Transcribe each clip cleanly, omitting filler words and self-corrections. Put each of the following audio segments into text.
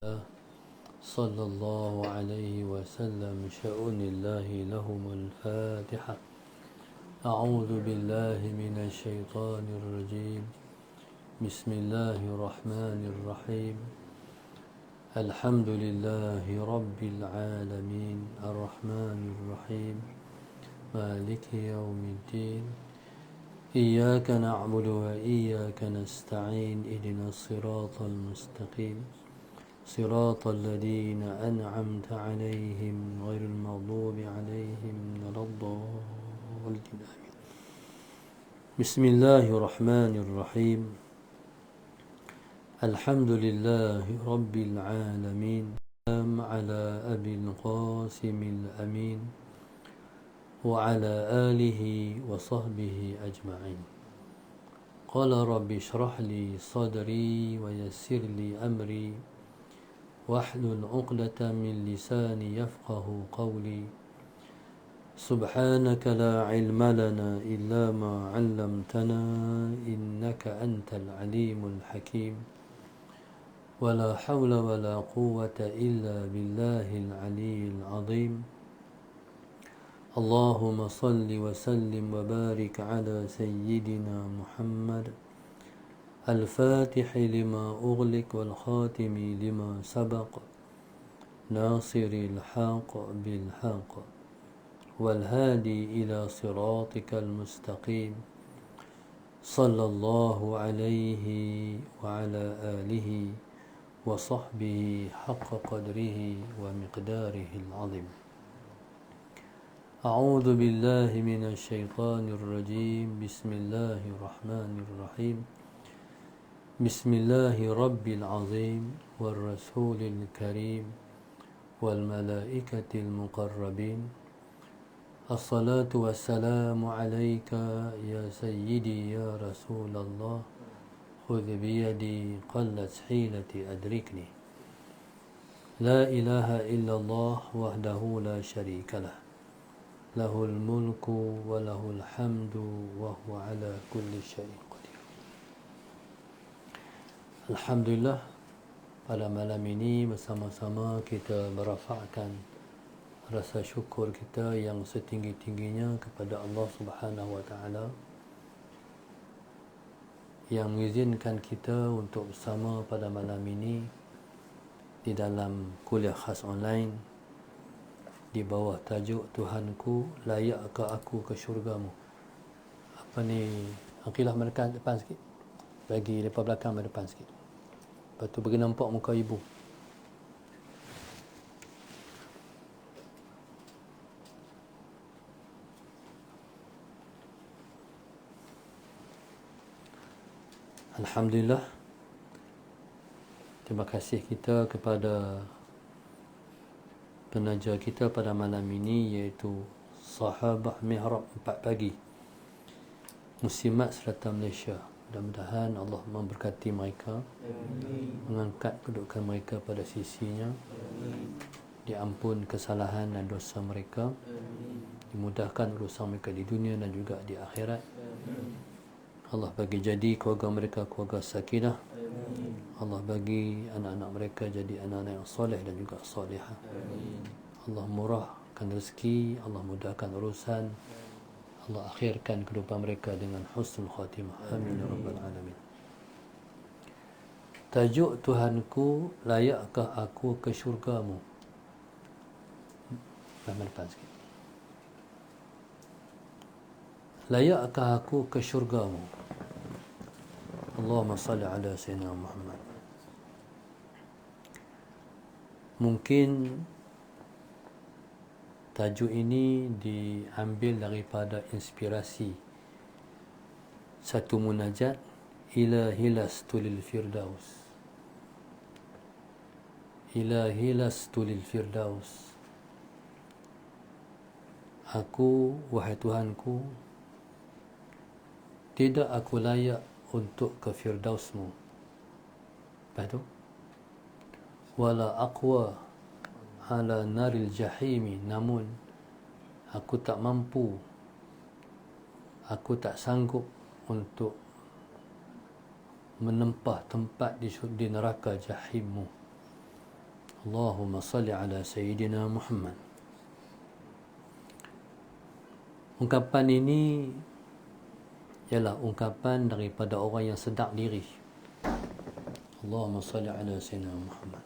صلى الله عليه وسلم شأن الله لهم الفاتحة. أعوذ بالله من الشيطان الرجيم. بسم الله الرحمن الرحيم. الحمد لله رب العالمين الرحمن الرحيم مالك يوم الدين. إياك نعبد وإياك نستعين. اهدنا الصراط المستقيم صراط الذين أنعمت عليهم غير المغضوب عليهم ولا الضالين. بسم الله الرحمن الرحيم. الحمد لله رب العالمين. السلام على أبي القاسم الأمين وعلى آله وصحبه أجمعين. قال رب اشرح لي صدري ويسر لي أمري واحلل عقدة من لساني يفقه قولي. سبحانك لا علم لنا إلا ما علمتنا إنك أنت العليم الحكيم. ولا حول ولا قوة إلا بالله العلي العظيم. اللهم صل وسلم وبارك على سيدنا محمد الفاتح لما أغلق والخاتم لما سبق ناصر الحق بالحق والهادي إلى صراطك المستقيم صلى الله عليه وعلى آله وصحبه حق قدره ومقداره العظيم. أعوذ بالله من الشيطان الرجيم. بسم الله الرحمن الرحيم. بسم الله رب العظيم والرسول الكريم والملائكة المقربين. الصلاة والسلام عليك يا سيدي يا رسول الله. خذ بيدي قلت حيلتي أدركني. لا إله إلا الله وحده لا شريك له. له الملك وله الحمد وهو على كل شيء قدير. Alhamdulillah, pada malam ini bersama-sama kita merafakkan rasa syukur kita yang setinggi-tingginya kepada Allah Subhanahu wa taala yang mengizinkan kita untuk bersama pada malam ini di dalam kuliah khas online di bawah tajuk Tuhanku, layakkah aku ke syurgamu. Apa ni, Aqilah mereka depan sikit. Bagi depan belakang depan sikit. Lepas tu bagi nampak muka ibu. Alhamdulillah. Terima kasih kita kepada penaja kita pada malam ini, iaitu Sahabah Mihrab 4 pagi Muslimat serta Malaysia. Mudah-mudahan Allah memberkati mereka, mengangkat kedudukan mereka pada sisinya, diampun kesalahan dan dosa mereka, dimudahkan urusan mereka di dunia dan juga di akhirat. Allah bagi jadi keluarga mereka keluarga sakinah. Allah bagi anak-anak mereka jadi anak-anak yang soleh dan juga solehah. Allah murahkan rezeki, Allah mudahkan urusan, Allah akhirkan kehidupan mereka dengan husnul khatimah. Amin ya rabbal alamin. Tajuk Tuhanku, layakkah aku ke syurgamu. Depan sikit. Layakkah aku ke syurgamu. Allahumma salli ala sayyidina Muhammad. Mungkin tajuk ini diambil daripada inspirasi satu munajat, Ilahi lastu lil firdaus. Ilahi lastu lil firdaus. Aku, wahai Tuhanku, tidak aku layak untuk ke firdausmu. Lepas tu, wala aqwa ala naril jahimi, namun aku tak mampu, aku tak sanggup untuk menempah tempat di neraka jahimmu. Allahumma salli ala Sayyidina Muhammad. Ungkapan ini ialah ungkapan daripada orang yang sedar diri. Allahumma salli ala Sayyidina Muhammad.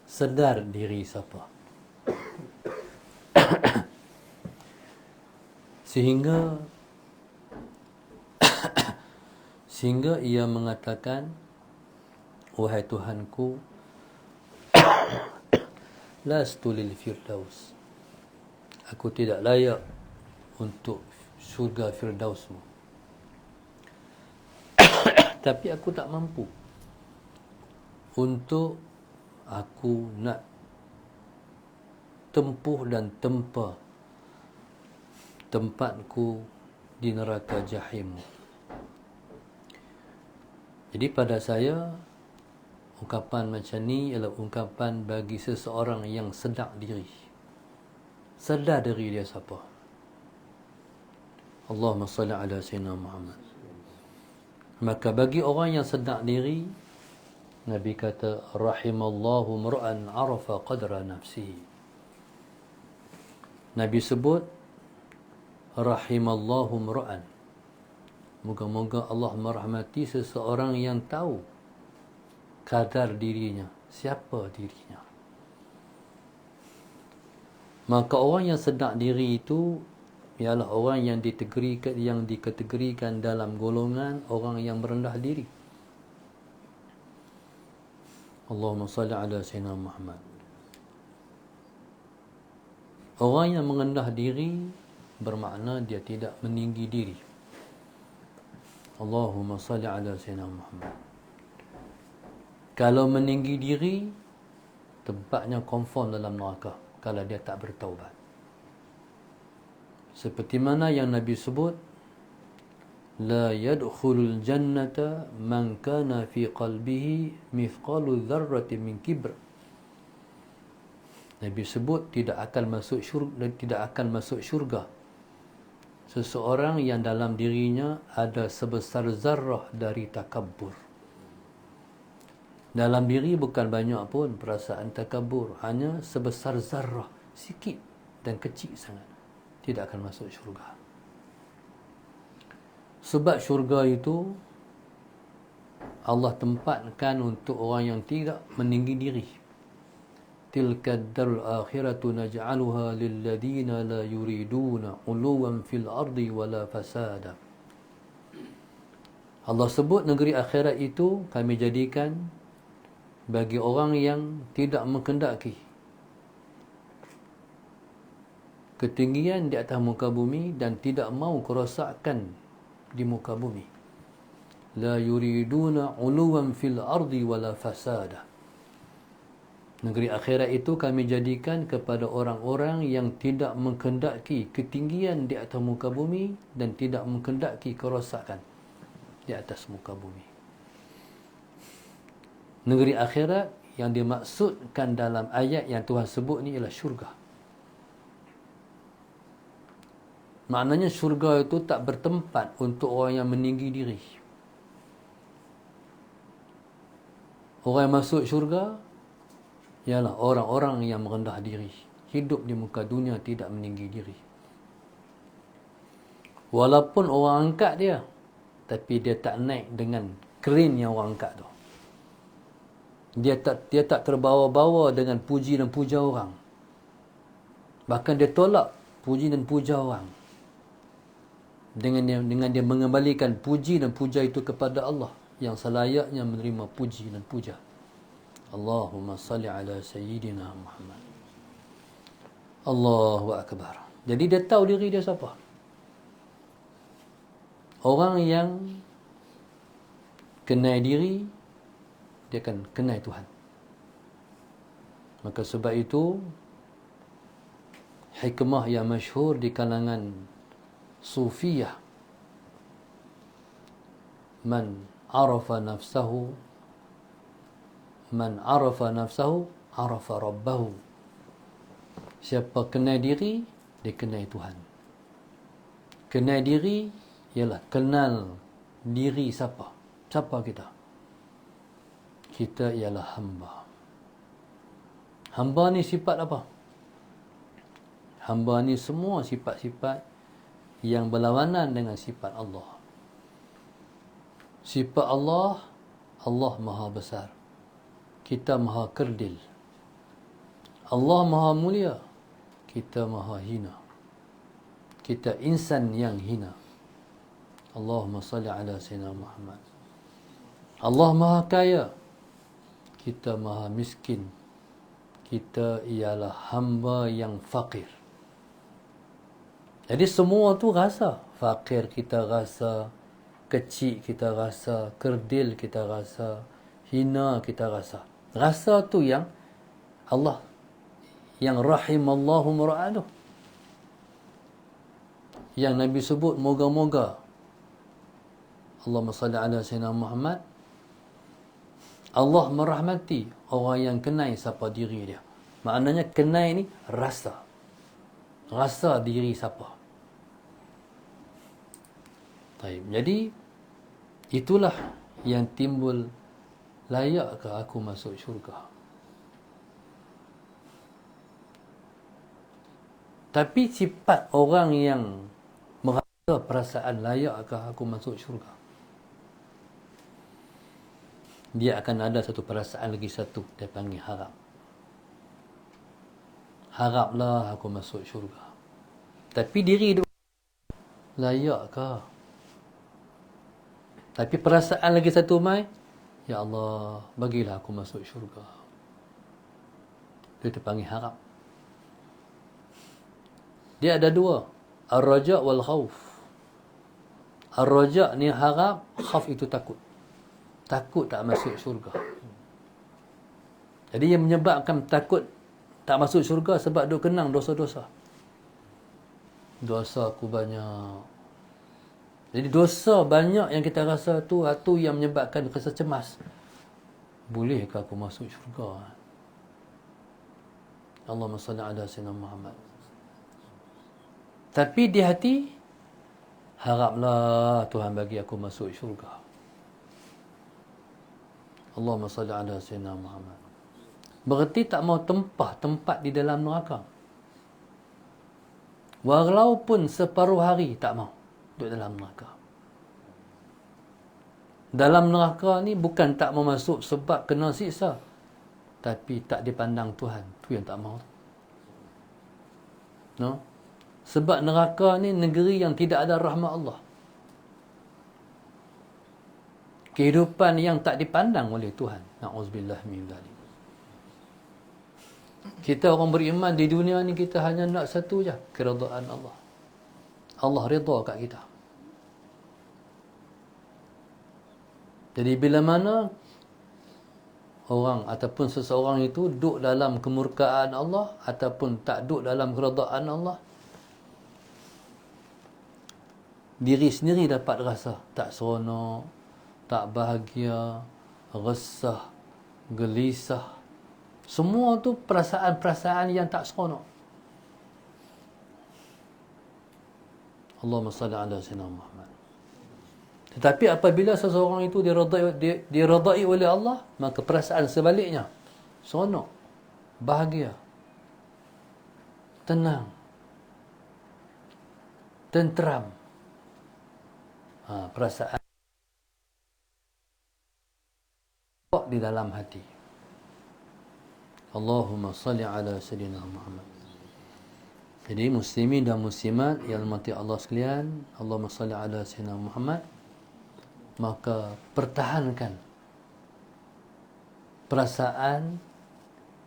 Sedar diri siapa? Sehingga ia mengatakan, wahai Tuhanku, lastu lil firdaus, aku tidak layak untuk syurga firdausmu. Tapi aku tak mampu untuk aku nak tempuh dan tempa tempatku di neraka jahim. Jadi pada saya, ungkapan macam ni ialah ungkapan bagi seseorang yang sedar diri. Sedar diri dia siapa? Allahumma salli ala Sayyidina Muhammad. Maka bagi orang yang sedar diri, Nabi kata, rahimallahu mar'an arafa qadra nafsihi. Nabi sebut, rahimallahu mar'an. Moga-moga Allah merahmati seseorang yang tahu kadar dirinya, siapa dirinya. Maka orang yang sedar diri itu ialah orang yang dikategorikan dalam golongan orang yang merendah diri. Allahumma salli ala Sayyidina Muhammad. Orang yang merendah diri bermakna dia tidak meninggi diri. Allahumma salli ala Sayyidina Muhammad. Kalau meninggi diri, tempatnya confirm dalam neraka kalau dia tak bertaubat. Seperti mana yang Nabi sebut, la yadkhulul jannata man kana fi qalbihi mithqalu dzarratin min kibr. Nabi sebut tidak akan masuk syurga seseorang yang dalam dirinya ada sebesar zarrah dari takabbur. Dalam diri bukan banyak pun perasaan takabbur, hanya sebesar zarrah, sikit dan kecil sangat, tidak akan masuk syurga. Sebab syurga itu Allah tempatkan untuk orang yang tidak meninggi diri. Tilka ad-darul akhiratu naj'aluha lil ladina la yuriduna 'uluwan fil ardi wala fasada. Allah sebut negeri akhirat itu kami jadikan bagi orang yang tidak menghendaki ketinggian di atas muka bumi dan tidak mau kerosakan di muka bumi. La yuriduna 'uluwan fil ardi wala fasada. Negeri akhirat itu kami jadikan kepada orang-orang yang tidak menghendaki ketinggian di atas muka bumi dan tidak menghendaki kerosakan di atas muka bumi. Negeri akhirat yang dimaksudkan dalam ayat yang Tuhan sebut ni ialah syurga. Maknanya syurga itu tak bertempat untuk orang yang meninggi diri. Orang yang masuk syurga ialah orang-orang yang merendah diri, hidup di muka dunia tidak meninggi diri. Walaupun orang angkat dia, tapi dia tak naik dengan keren yang orang angkat tu. Dia tak terbawa-bawa dengan puji dan puja orang. Bahkan dia tolak puji dan puja orang. Dengan dia mengembalikan puji dan puja itu kepada Allah yang selayaknya menerima puji dan puja. Allahumma salli ala Sayyidina Muhammad. Allahu Akbar. Jadi dia tahu diri dia siapa. Orang yang kenal diri, dia akan kenal Tuhan. Maka sebab itu, hikmah yang masyhur di kalangan Sufiyah, Man arafa nafsahu arafa rabbahu. Siapa kenal diri, dia kenal Tuhan. Kenal diri ialah kenal diri siapa kita. kita ialah hamba. Hamba ni sifat apa? Hamba ni semua sifat-sifat yang berlawanan dengan sifat Allah. Sifat Allah, Allah Maha Besar. Kita Maha Kerdil. Allah Maha Mulia. Kita Maha Hina. Kita insan yang hina. Allahumma salli ala Sayyidina Muhammad. Allah Maha Kaya. Kita Maha Miskin. Kita ialah hamba yang fakir. Jadi semua tu rasa. Fakir kita rasa, kecil kita rasa, kerdil kita rasa, hina kita rasa. Rasa tu yang Allah, yang rahimallahu mura'aduh. Yang Nabi sebut, moga-moga Allahumma salli ala Sayyidina Muhammad, Allah merahmati orang yang kenai siapa diri dia. Maknanya kenai ni rasa. Rasa diri siapa. Baik. Jadi itulah yang timbul, layakkah aku masuk syurga? Tapi sifat orang yang merasa perasaan layakkah aku masuk syurga, dia akan ada satu perasaan lagi satu, dia panggil harap. Haraplah aku masuk syurga. Tapi diri dia layakkah? Tapi perasaan lagi satu mai, ya Allah, bagilah aku masuk syurga. Dia panggil harap. Dia ada dua, ar-raja' wal khauf. Ar-raja' ni harap, khauf itu takut. Takut tak masuk syurga. Jadi yang menyebabkan takut tak masuk syurga sebab duk kenang dosa-dosa. Dosa aku banyak. Jadi dosa banyak yang kita rasa tu yang menyebabkan rasa cemas. Bolehkah aku masuk syurga? Allahumma salli ala Sayyidina Muhammad. Tapi di hati, haraplah Tuhan bagi aku masuk syurga. Allahumma salli ala Sayyidina Muhammad. Berarti tak mau tempat di dalam neraka. Walaupun separuh hari tak mau duduk dalam neraka. Dalam neraka ni bukan tak mau masuk sebab kena siksa, tapi tak dipandang Tuhan. Tu yang tak mau. No? Sebab neraka ni negeri yang tidak ada rahmat Allah. Kehidupan yang tak dipandang oleh Tuhan. Na'udzubillah min dzalik. Kita orang beriman di dunia ni, kita hanya nak satu je, keridaan Allah. Allah redha kat kita. Jadi bila mana orang ataupun seseorang itu duduk dalam kemurkaan Allah ataupun tak duduk dalam keridaan Allah, diri sendiri dapat rasa tak seronok, tak bahagia, resah, gelisah. Semua tu perasaan-perasaan yang tak seronok. Allahumma salli ala Sayyidina Muhammad. Tetapi apabila seseorang itu diredai oleh Allah, maka perasaan sebaliknya seronok, bahagia, tenang, tenteram. Perasaan di dalam hati. Allahumma salli ala Sayyidina Muhammad. Jadi muslimin dan muslimat yang dirahmati Allah sekalian, Allahumma salli ala Sayyidina Muhammad. Maka pertahankan perasaan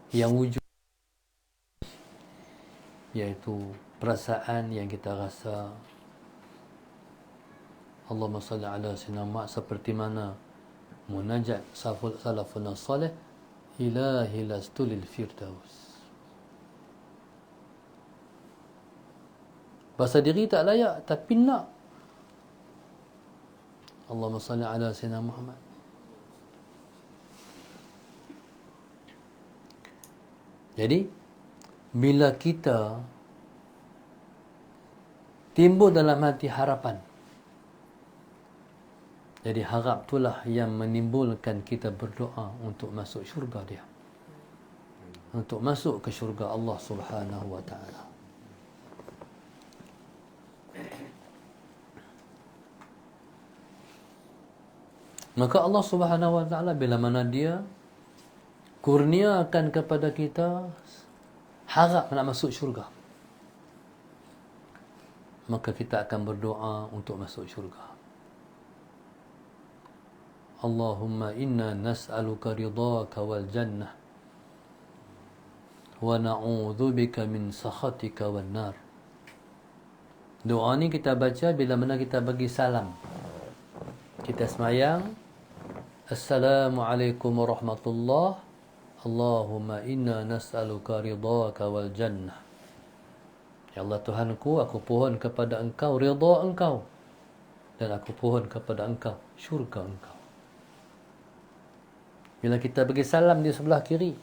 yang wujud, iaitu perasaan yang kita rasa Allahumma salli ala Sayyidina Muhammad, seperti mana munajat salafun salih, ilahi lastu lil firdaus. Bahasa diri tak layak, tapi nak. Allahumma salli ala Sayyidina Muhammad. Jadi, bila kita timbul dalam hati harapan, Jadi harap itulah yang menimbulkan kita berdoa untuk masuk syurga dia. Untuk masuk ke syurga Allah Subhanahu wa taala. Maka Allah Subhanahu wa taala bila mana dia kurniakan kepada kita harap nak masuk syurga, maka kita akan berdoa untuk masuk syurga. Allahumma inna nas'aluka ridhaka wal jannah wa na'udzubika min sakhatika wan nar. Doa ni kita baca bila mana kita bagi salam. Kita semayang, Assalamualaikum warahmatullahi, Allahumma inna nas'aluka ridhaka wal jannah. Ya Allah Tuhanku, aku pohon kepada Engkau ridha Engkau, dan aku pohon kepada Engkau syurga Engkau. Bila kita bagi salam di sebelah kiri,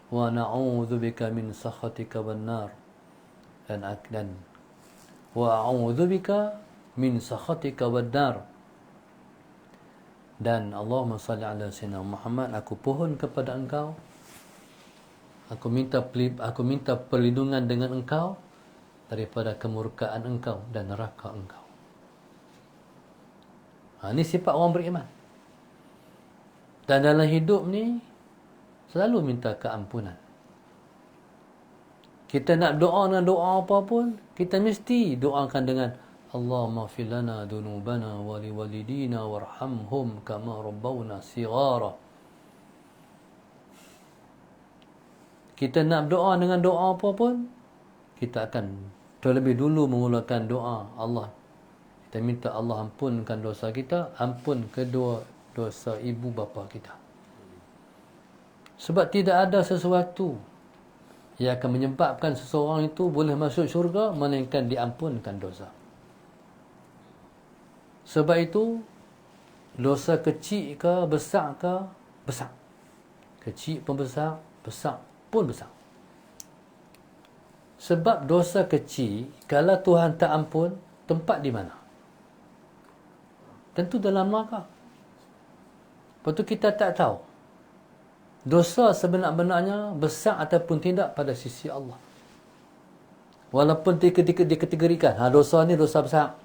wa na'udzubika min sakhatika wan nar, dan wa a'udzubika min sakhatika wan nar, dan Allahumma salli ala sayyidina Muhammad, aku pohon kepada Engkau, aku minta perlindungan dengan Engkau daripada kemurkaan Engkau dan neraka Engkau. Ini sifat orang beriman. Dan dalam hidup ni selalu minta keampunan. Kita nak doa dengan doa apa pun, kita mesti doakan dengan Allahumma ighfir lana dhunubana wa liwalidina warhamhum kama rabbawna shighara. Kita nak doa dengan doa apa pun, kita akan terlebih dulu memulakan doa Allah. Kita minta Allah ampunkan dosa kita, ampun kedua dosa ibu bapa kita. Sebab tidak ada sesuatu yang akan menyebabkan seseorang itu boleh masuk syurga melainkan diampunkan dosa. Sebab itu dosa kecil ke besar ke besar. Kecil pun besar, besar pun besar. Sebab dosa kecil, kalau Tuhan tak ampun, tempat di mana? Tentu dalam neraka. Lepas tu kita tak tahu dosa sebenar-benarnya besar ataupun tidak pada sisi Allah. Walaupun dikategorikan, dosa ni dosa besar.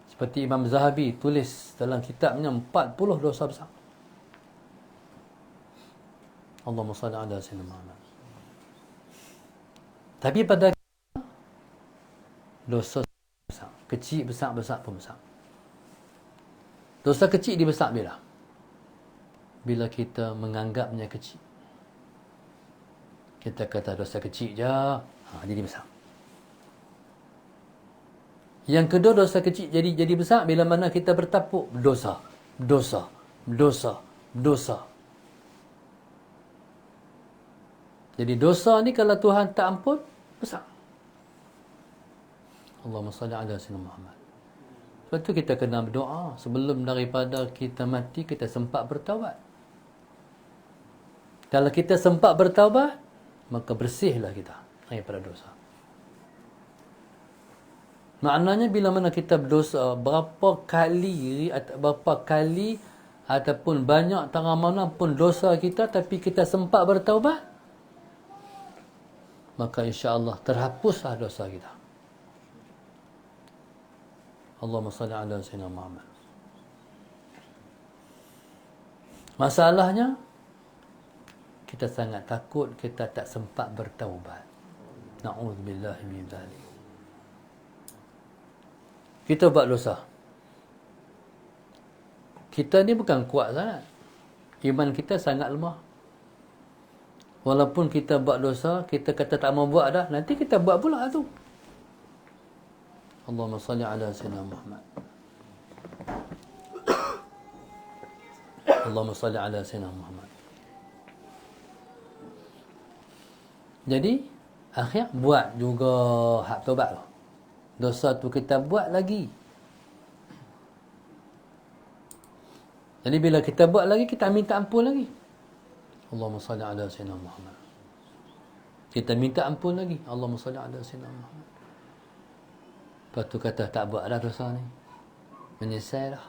Seperti Imam Zahabi tulis dalam kitabnya 40 dosa besar. Allahumma salli ala sayyidina Muhammad. Tapi pada dosa besar, kecil, besar, besar pun besar. Dosa kecil dibesar bila kita menganggapnya kecil. Kita kata dosa kecil je, jadi besar. Yang kedua, dosa kecil jadi besar bila mana kita bertapuk dosa. Jadi dosa ni kalau Tuhan tak ampun, besar. Allahumma salli ala sayyidina Muhammad. Sebab tu kita kena berdoa sebelum daripada kita mati, kita sempat bertaubat. Kalau kita sempat bertaubat, maka bersihlah kita daripada dosa. Maknanya bila mana kita berdosa, berapa kali ataupun banyak tangan mana pun dosa kita, tapi kita sempat bertaubat, maka insya-Allah terhapuslah dosa kita. Allahumma salli ala sayyidina Muhammad. Masalahnya kita sangat takut kita tak sempat bertaubat. Na'udzubillahi min dzalik. Kita buat dosa. Kita ni bukan kuat sangat. Iman kita sangat lemah. Walaupun kita buat dosa, kita kata tak mau buat dah, nanti kita buat pula tu. Allahumma salli ala sayyidina Muhammad. Allahumma salli ala sayyidina Muhammad. Jadi, akhir buat juga hak taubat tu. Dosa tu kita buat lagi. Jadi bila kita buat lagi, kita minta ampun lagi. Allahumma salli ala sayyidina Muhammad. Kita minta ampun lagi. Allahumma salli ala sayyidina Muhammad. Lepas tu kata tak buat dah dosa ni. Menyesal dah.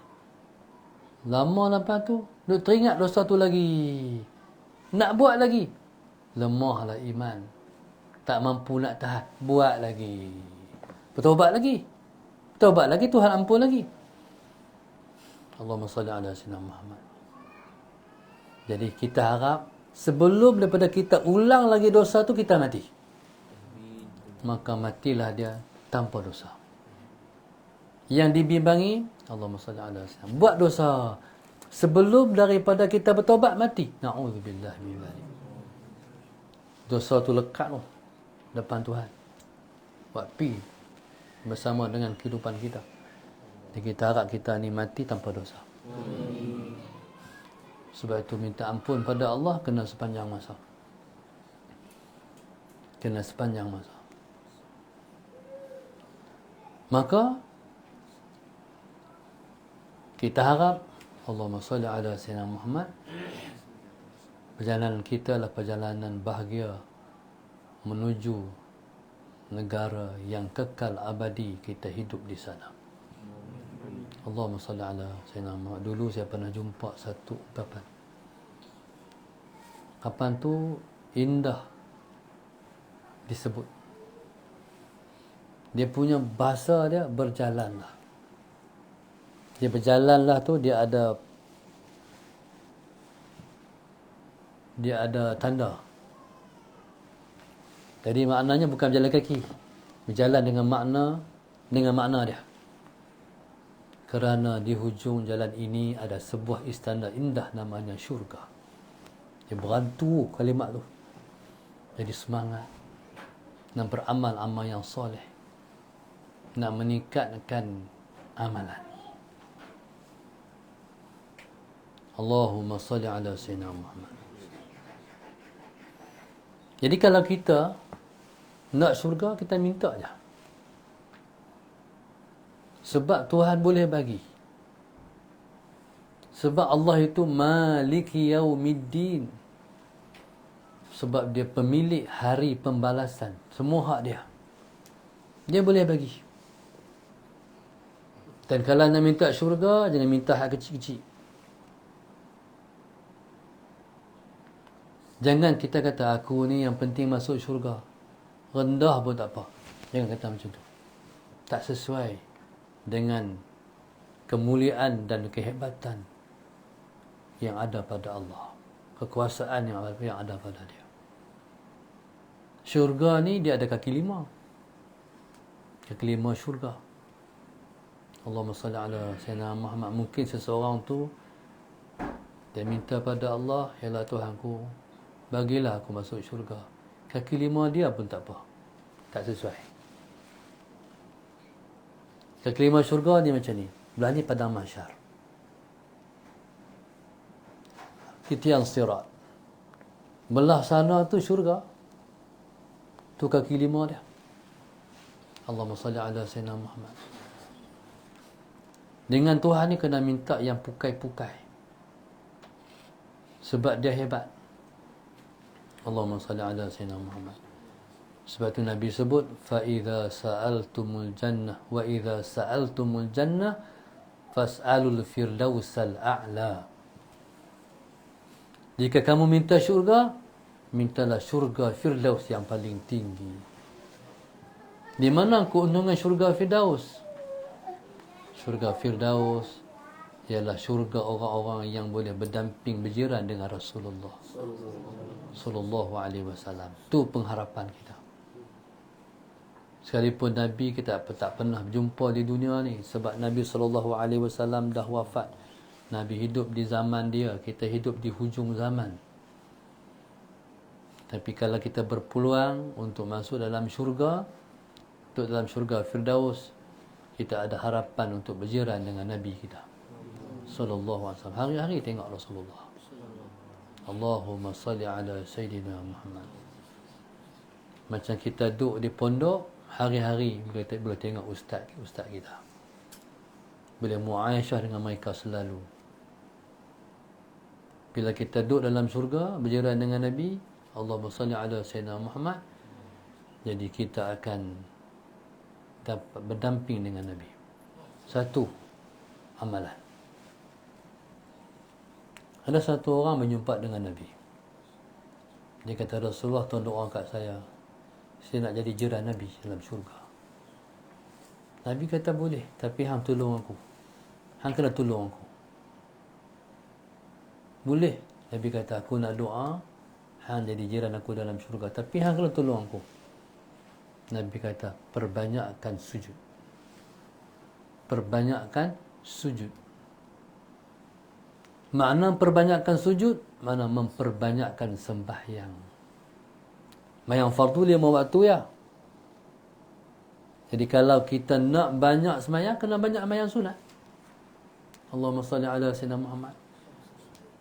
Lama lepas tu duk teringat dosa tu lagi, nak buat lagi. Lemahlah iman, tak mampu nak tahan, buat lagi, bertaubat lagi, Tuhan ampun lagi. Allahumma salli ala sayyidina Muhammad. Jadi kita harap sebelum daripada kita ulang lagi dosa tu, kita mati. Maka matilah dia tanpa dosa. Yang dibimbangi, Allahumma salli ala sayyidina, buat dosa sebelum daripada kita bertaubat, mati. Na'udzubillah min dzalik. Dosa tu lekat tu depan Tuhan, buat pi bersama dengan kehidupan kita. Jadi kita harap kita ni mati tanpa dosa. Sebab itu minta ampun pada Allah kena sepanjang masa. Kena sepanjang masa. Maka kita harap, Allahumma salli ala sayyidina Muhammad, perjalanan kita adalah perjalanan bahagia menuju negara yang kekal abadi, kita hidup di sana. Allahumma salli ala sayyidina Muhammad. Dulu saya pernah jumpa satu ungkapan. Kapan tu indah disebut. Dia punya bahasa dia berjalanlah. Dia berjalanlah tu dia ada tanda. Jadi maknanya bukan berjalan kaki. Berjalan dengan makna dia. Kerana di hujung jalan ini ada sebuah istana indah namanya syurga. Dia berantu kalimat tu. Jadi semangat nak beramal amal yang soleh, nak meningkatkan amalan. Allahumma salli ala sayyidina Muhammad. Jadi kalau kita nak syurga, kita minta je. Sebab Tuhan boleh bagi. Sebab Allah itu Maliki Yaumiddin. Sebab dia pemilik hari pembalasan. Semua hak dia. Dia boleh bagi. Dan kalau nak minta syurga, jangan minta hak kecil-kecil. Jangan kita kata, aku ni yang penting masuk syurga. Rendah pun tak apa. Jangan kata macam tu. Tak sesuai dengan kemuliaan dan kehebatan yang ada pada Allah. Kekuasaan yang ada pada dia. Syurga ni dia ada kaki 5. Kaki 5 syurga. Allahumma salli ala sayyidina Muhammad. Mungkin seseorang tu dia minta pada Allah, yalah Tuhanku, bagilah aku masuk syurga. Kaki 5 dia pun tak apa. Tak sesuai. Kaki 5 syurga dia macam ni. Belah ni padang mahsyar. Titian sirat. Belah sana tu syurga. Tu kaki 5 dia. Allahumma salli ala sayyidina Muhammad. Dengan Tuhan ni kena minta yang pukai-pukai. Sebab dia hebat. Allahumma salli ala sayyidina Muhammad. Sebab tu Nabi sebut, fa idza sa'altumul jannah wa idza sa'altumul jannah fas'alul firdausal a'la. Jika kamu minta syurga, mintalah syurga firdaus yang paling tinggi. Di mana keuntungan syurga firdaus? Syurga firdaus ialah syurga orang-orang yang boleh berdamping berjiran dengan Rasulullah sallallahu alaihi wasallam. Tu pengharapan kita. Sekalipun Nabi kita tak pernah berjumpa di dunia ni, sebab Nabi sallallahu alaihi wasallam dah wafat. Nabi hidup di zaman dia, kita hidup di hujung zaman. Tapi kalau kita berpeluang untuk masuk dalam syurga, untuk dalam syurga firdaus, kita ada harapan untuk berjiran dengan Nabi kita sallallahu alaihi wasallam. Hari-hari tengok Rasulullah. Allahumma salli ala sayyidina Muhammad. Macam kita duduk di pondok, hari-hari boleh tengok ustaz kita. Boleh muaisyah dengan mereka selalu. Bila kita duduk dalam syurga berjiran dengan Nabi, Allahumma salli ala sayyidina Muhammad, jadi kita akan dapat berdamping dengan Nabi. Satu amalan. Ada satu orang berjumpa dengan Nabi. Dia kata, Rasulullah, tolong doa kat saya nak jadi jiran Nabi dalam syurga. Nabi kata, boleh, tapi hang tolong aku. Hang kena tolong aku. Boleh. Nabi kata, aku nak doa hang jadi jiran aku dalam syurga, tapi hang kena tolong aku. Nabi kata, perbanyakkan sujud. Perbanyakkan sujud. Makna perbanyakkan sujud, makna memperbanyakkan sembahyang. Mayang fardu 5 waktu ya. Jadi kalau kita nak banyak sembahyang, kena banyak mayang sunat. Allahumma salli ala sayyidina Muhammad.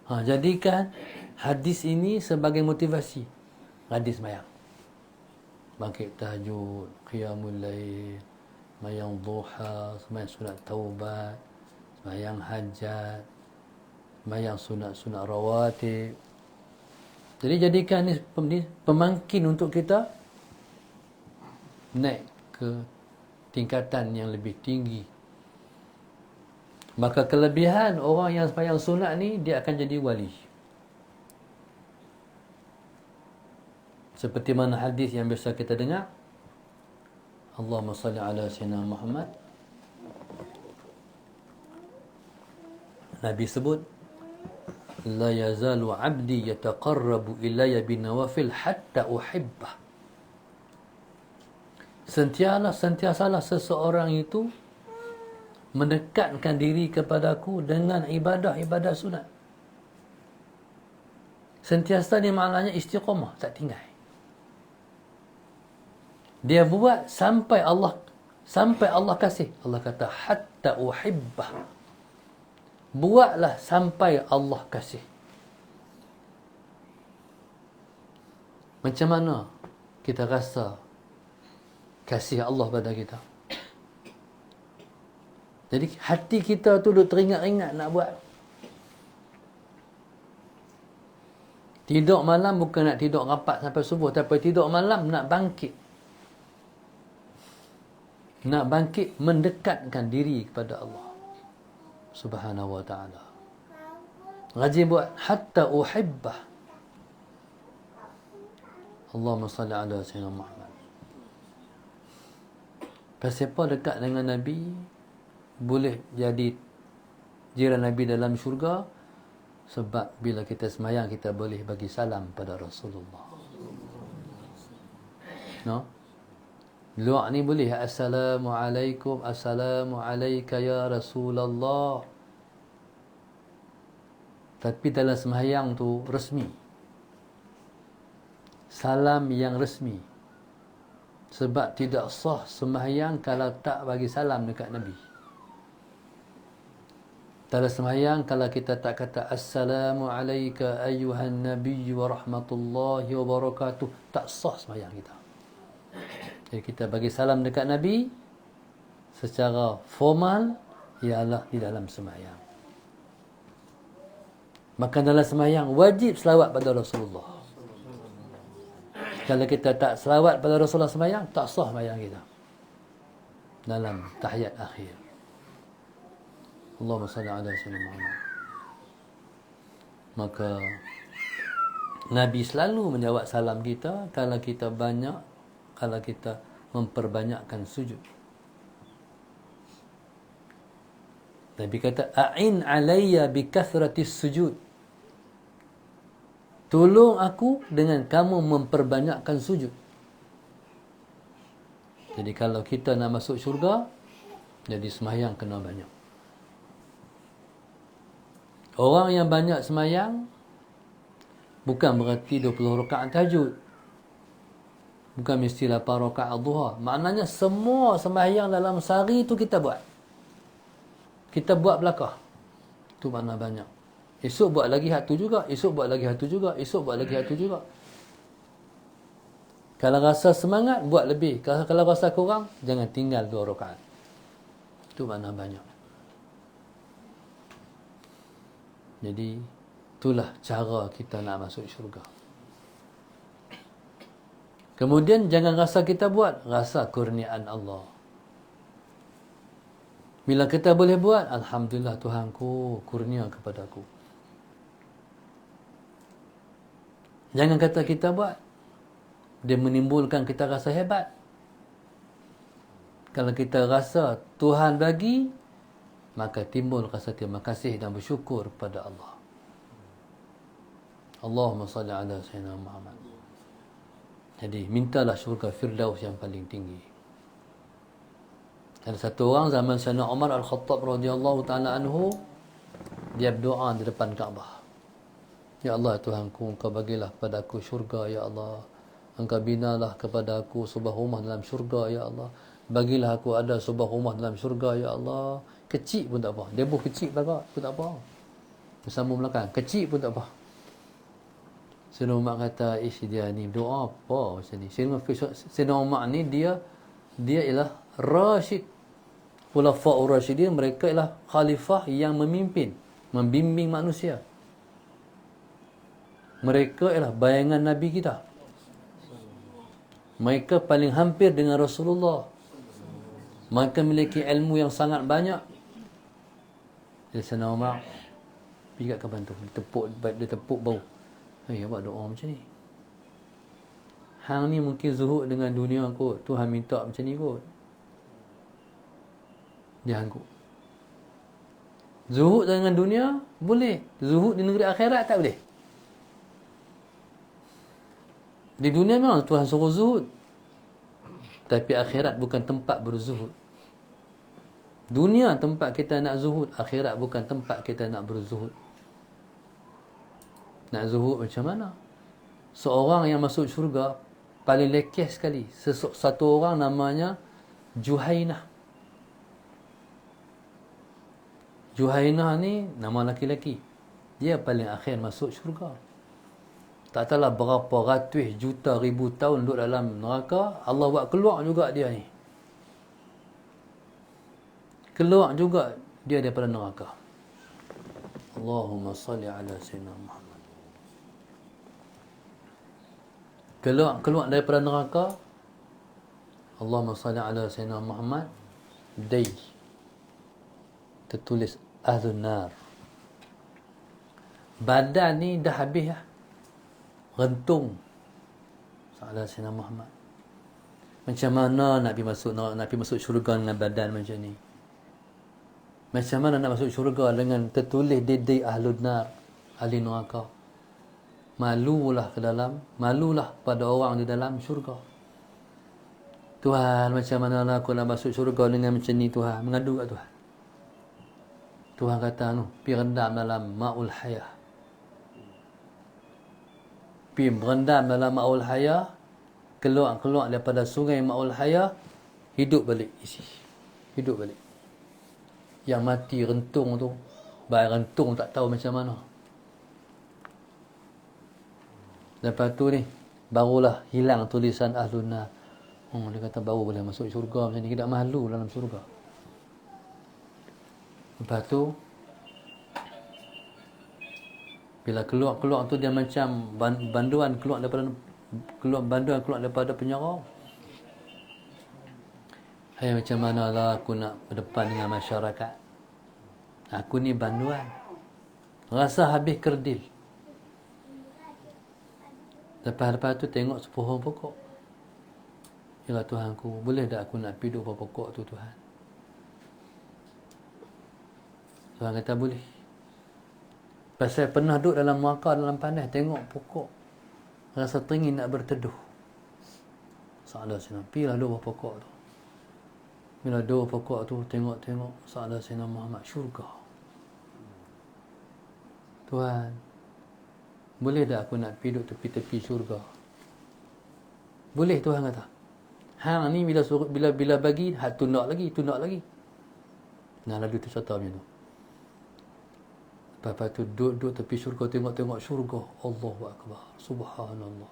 Jadikan hadis ini sebagai motivasi. Hadis sembahyang. Bangkit tahajud, qiyamul lail, sembahyang duha, sembahyang sunat taubat, sembahyang hajat, sembahyang sunat-sunat rawatib. Jadi jadikan ni pemangkin untuk kita naik ke tingkatan yang lebih tinggi. Maka kelebihan orang yang sembahyang sunat ni, dia akan jadi wali. Seperti mana hadis yang biasa kita dengar, Allahumma salli ala sayyidina Muhammad. Nabi sebut, la yazalu abdi yataqarrabu ilayya binawafil hatta uhibbah. Sentiasalah seseorang itu mendekatkan diri kepadaku dengan ibadah-ibadah sunat. Sentiasa ni maknanya istiqamah, tak tinggal. Dia buat sampai Allah kasih. Allah kata hatta uhibbah. Buatlah sampai Allah kasih. Macam mana kita rasa kasih Allah pada kita? Jadi hati kita tu duk teringat-ingat nak buat. Tidur malam bukan nak tidur rapat sampai subuh, tapi tidur malam nak bangkit. Nak bangkit mendekatkan diri kepada Allah Subhanahu wa ta'ala. Rajin buat hatta uhibbah. Allahumma salli ala sayyidina Muhammad. Siapa dekat dengan Nabi boleh jadi jiran Nabi dalam syurga, sebab bila kita semayang kita boleh bagi salam pada Rasulullah. No? Luar ni boleh, Assalamualaikum, Assalamualaikum ya Rasulullah. Tapi dalam semayang tu resmi. Salam yang resmi. Sebab tidak sah semayang kalau tak bagi salam dekat Nabi. Dalam sembahyang kalau kita tak kata Assalamualaikum ayyuhan nabiy wa rahmatullahi wa barakatuh, tak sah sembahyang kita. Jadi kita bagi salam dekat Nabi secara formal ialah di dalam sembahyang. Maka dalam sembahyang wajib selawat pada Rasulullah. Kalau kita tak selawat pada Rasulullah sembahyang, tak sah sembahyang kita. Dalam tahiyat akhir. Allahumma salli ala sayyidina Muhammad. Maka Nabi selalu menjawab salam kita kalau kita memperbanyakkan sujud. Nabi kata, a'in alayya bi kathratis sujud. Tolong aku dengan kamu memperbanyakkan sujud. Jadi kalau kita nak masuk syurga, jadi sembahyang kena banyak. Orang yang banyak semayang bukan berarti 20 rakaat tahajud. Bukan mesti 8 rakaat duha. Maknanya semua sembahyang dalam sehari itu kita buat. Kita buat belakang. Itu makna banyak. Esok buat lagi hak tu juga, esok buat lagi hak tu juga, esok buat lagi hak tu juga. Kalau rasa semangat, buat lebih. Kalau rasa kurang, jangan tinggal 2 rakaat. Itu makna banyak. Jadi itulah cara kita nak masuk syurga. Kemudian jangan rasa kita buat, rasa kurniaan Allah. Bila kita boleh buat, alhamdulillah Tuhanku kurnia kepadaku. Jangan kata kita buat. Dia menimbulkan kita rasa hebat. Kalau kita rasa Tuhan bagi, maka timbul rasa terima kasih dan bersyukur kepada Allah. Allahumma salli ala Sayyidina Muhammad. Jadi mintalah syurga Firdaus yang paling tinggi. Ada satu orang zaman Sayyidina Umar Al-Khattab radhiyallahu taala anhu, dia berdoa di depan Kaabah. Ya Allah Tuhanku, Engkau bagilah kepada aku syurga ya Allah. Engkau binalah kepada aku sebuah rumah dalam syurga ya Allah. Bagilah aku ada sebuah rumah dalam syurga ya Allah. Kecil pun tak apa. Dia buh kecil pun tak apa. Bersama belakang, kecil pun tak apa. Sayyidina Umar kata, dia ni doa apa macam ni? Sayyidina Umar ni dia ialah Rashid. Khulafa'ur Rashidin, mereka ialah khalifah yang memimpin, membimbing manusia. Mereka ialah bayangan Nabi kita. Mereka paling hampir dengan Rasulullah. Mereka memiliki ilmu yang sangat banyak. Jadi Sayyidina Umar pergi kat kaban tu, dia tepuk bau. Buat doa macam ni. Hang ni mungkin zuhud dengan dunia kot. Tuhan minta macam ni kot. Jangan kot. Zuhud dengan dunia boleh. Zuhud di negeri akhirat tak boleh. Di dunia memang Tuhan suruh zuhud. Tapi akhirat bukan tempat berzuhud. Dunia tempat kita nak zuhud. Akhirat bukan tempat kita nak berzuhud. Nak zuhud macam mana? Seorang yang masuk syurga paling lekeh sekali. Satu orang namanya Juhainah. Juhainah ni nama laki-laki. Dia paling akhir masuk syurga. Tak tahulah berapa ratus juta ribu tahun duduk dalam neraka, Allah buat keluar juga dia ni. Keluar juga dia daripada neraka. Allahumma salli ala Sayyidina Muhammad. Keluar daripada neraka, Allahumma salli ala Sayyidina Muhammad. Day, tertulis Ahlun Nar. Badan ni dah habis lah, rentung. Ala Sayyidina Muhammad. Macam mana nak pergi masuk syurga dengan badan macam ni? Macam mana nak masuk syurga dengan tertulis Day Ahlun Nar, ahli neraka? Malulah pada orang di dalam syurga. Tuhan, macam mana lah aku nak masuk syurga dengan macam ni Tuhan? Mengadu kat Tuhan. Tuhan kata, pergi rendam dalam ma'ul hayah. Pergi berendam dalam ma'ul hayah, keluar daripada sungai ma'ul hayah, hidup balik isi. Hidup balik. Yang mati rentung tu, baik rentung tak tahu macam mana. Lepas tu ni, barulah hilang tulisan Ahlun Nar. Dia kata baru boleh masuk syurga macam ni. Tidak malu dalam syurga. Lepas tu, bila keluar tu dia macam banduan keluar daripada penjara. Hai, macam manalah aku nak berdepan dengan masyarakat. Aku ni banduan. Rasa habis kerdil. Lepas tu tengok sepohon pokok. Ya Tuhanku, boleh tak aku nak pergi duduk pokok tu Tuhan? Tuhan kata boleh. Pasal pernah duduk dalam neraka, dalam panas, tengok pokok, rasa teringin nak berteduh. Salah Sayyidina, pergilah duduk pokok tu. Bila duduk pokok tu, tengok salah Sayyidina Muhammad, syurga. Tuhan, boleh tak aku nak pergi duduk tepi-tepi syurga? Boleh, Tuhan kata. Hang ni bila bagi, tunda lagi. Nah, lalu tu cerita macam tu. Lepas tu duduk tepi syurga, tengok syurga. Allahu Akbar. Subhanallah.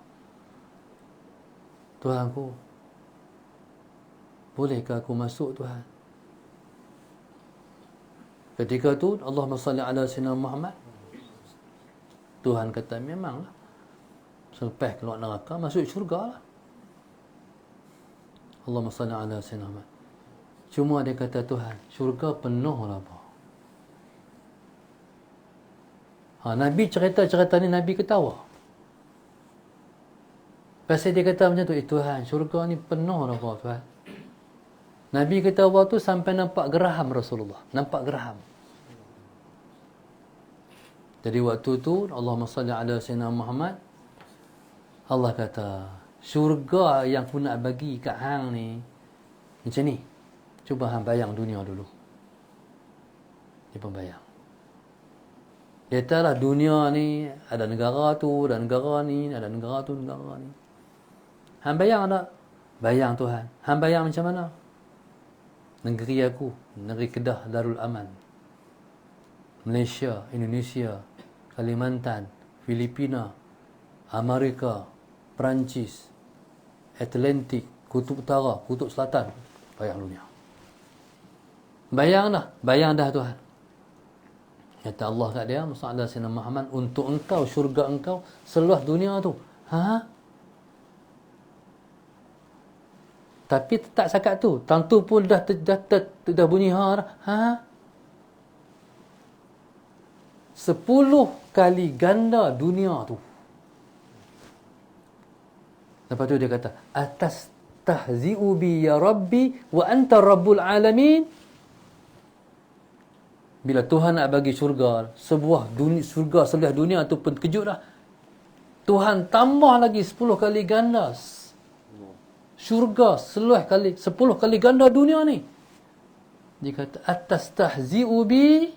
Tuhanku, bolehkah aku masuk Tuhan? Ketika tu, Allahumma salli ala Sayyidina Muhammad. Tuhan kata memanglah. Selepas keluar neraka, masuk syurga lah. Allahumma salli ala Sayyidina Muhammad. Cuma dia kata Tuhan, syurga penuh lah apa. Nabi cerita ni, Nabi ketawa. Pasal dia kata macam tu, Tuhan, syurga ni penuh dah kau Tuhan. Nabi kata waktu sampai nampak geraham Rasulullah. Nampak geraham. Jadi waktu tu, Allahumma salli ala Sayyidina Muhammad, Allah kata, syurga yang aku nak bagi kat hang ni, macam ni. Cuba hang bayang dunia dulu. Dia pun bayang. Dia tahu lah dunia ni, ada negara tu, ada negara ni, ada negara tu, negara ni. Hang bayang tak? Bayang Tuhan. Hang bayang macam mana? Negeri aku, negeri Kedah, Darul Aman. Malaysia, Indonesia, Kalimantan, Filipina, Amerika, Perancis, Atlantik, Kutub Utara, Kutub Selatan. Bayang dunia. Bayang dah Tuhan. Kata Allah kat dia, Musa Sayyidina Muhammad, untuk engkau, syurga engkau, seluruh dunia tu. Ha? Tapi tak sakat tu. Tentu pun dah bunyi ha dah. Ha? 10 kali ganda dunia tu. Lepas tu dia kata, atas tahzi'u bi ya Rabbi wa anta Rabbul Alamin. Bila Tuhan nak bagi syurga, sebuah dunia, syurga sebelah dunia tu pun kejut dah. Tuhan tambah lagi 10 kali ganda. Syurga 10 kali ganda dunia ni. Dia kata, atas tahzi'u bi,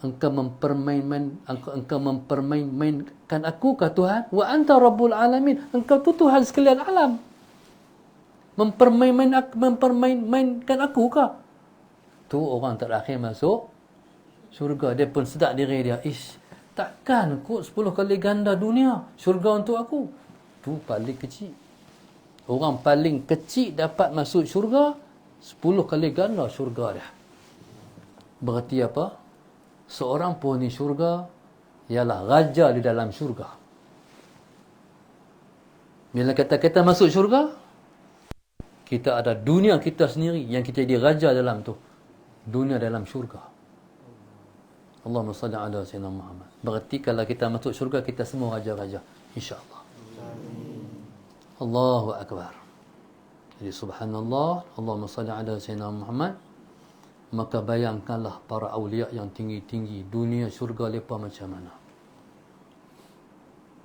engkau mempermainkan aku kah Tuhan? Wa anta Rabbul Alamin. Engkau tu Tuhan sekalian alam. Mempermainkan aku kah? Tu orang terakhir masuk syurga. Dia pun sedar diri dia. Takkan kot 10 kali ganda dunia syurga untuk aku. Tu paling kecil. Orang paling kecil dapat masuk syurga 10 kali ganda syurga dia. Berarti apa? Seorang penghuni syurga ialah raja di dalam syurga. Bila kita masuk syurga, kita ada dunia kita sendiri yang kita jadi raja dalam tu. Dunia dalam syurga. Allahumma salli ala Sayyidina Muhammad. Berarti kalau kita masuk syurga, kita semua raja-raja. InsyaAllah. Allahu Akbar. Jadi subhanallah, Allahumma salli ala Sayyidina Muhammad. Maka bayangkanlah para awliya yang tinggi-tinggi. Dunia syurga mereka macam mana.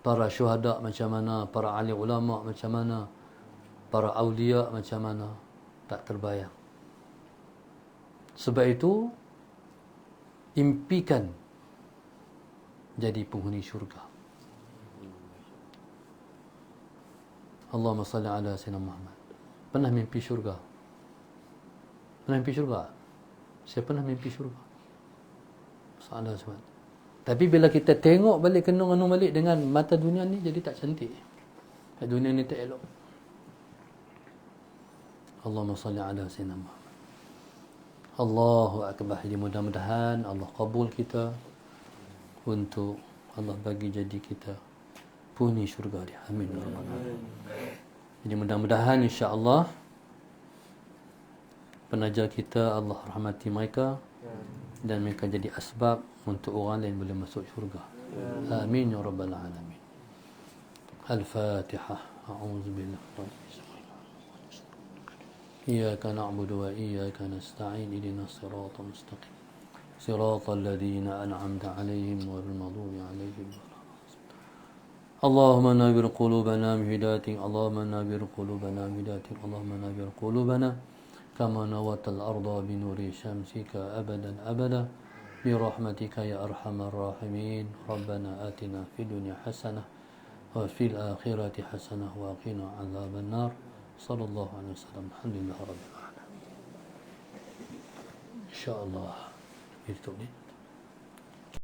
Para syuhada macam mana. Para ahli ulama macam mana. Para awliya macam mana. Tak terbayang. Sebab itu, impikan jadi penghuni syurga. Allahumma salli ala Sayyidina Muhammad. Pernah mimpi syurga? Pernah mimpi syurga? Saya pernah mimpi syurga. Salah sebab. Tapi bila kita tengok balik, kenung-kenung balik dengan mata dunia ni, jadi tak cantik. Dunia ni tak elok. Allahumma salli ala Sayyidina Muhammad. Allahu Akbar. Jadi mudah-mudahan Allah kabul kita untuk Allah bagi jadi kita penghuni syurga dia. Amin. Jadi mudah-mudahan insya-Allah penaja kita Allah rahmati mereka dan mereka jadi asbab untuk orang lain boleh masuk syurga. Amin ya rabbal alamin. Al-Fatihah. A'udzubillahi. إياك نعبد وإياك نستعين إهدنا الصراط المستقيم صراط الذين أنعمت عليهم غير المغضوب عليهم اللهم نور قلوبنا بهدايتك اللهم نور قلوبنا بهدايتك اللهم نور قلوبنا كما نورت الأرض بنور شمسك أبدا أبدا برحمتك يا أرحم الراحمين ربنا آتنا في الدنيا حسنة وفي الآخرة حسنة وقنا عذاب النار صلى الله عليه وسلم الحمد لله رب العالمين إن شاء الله يرتقي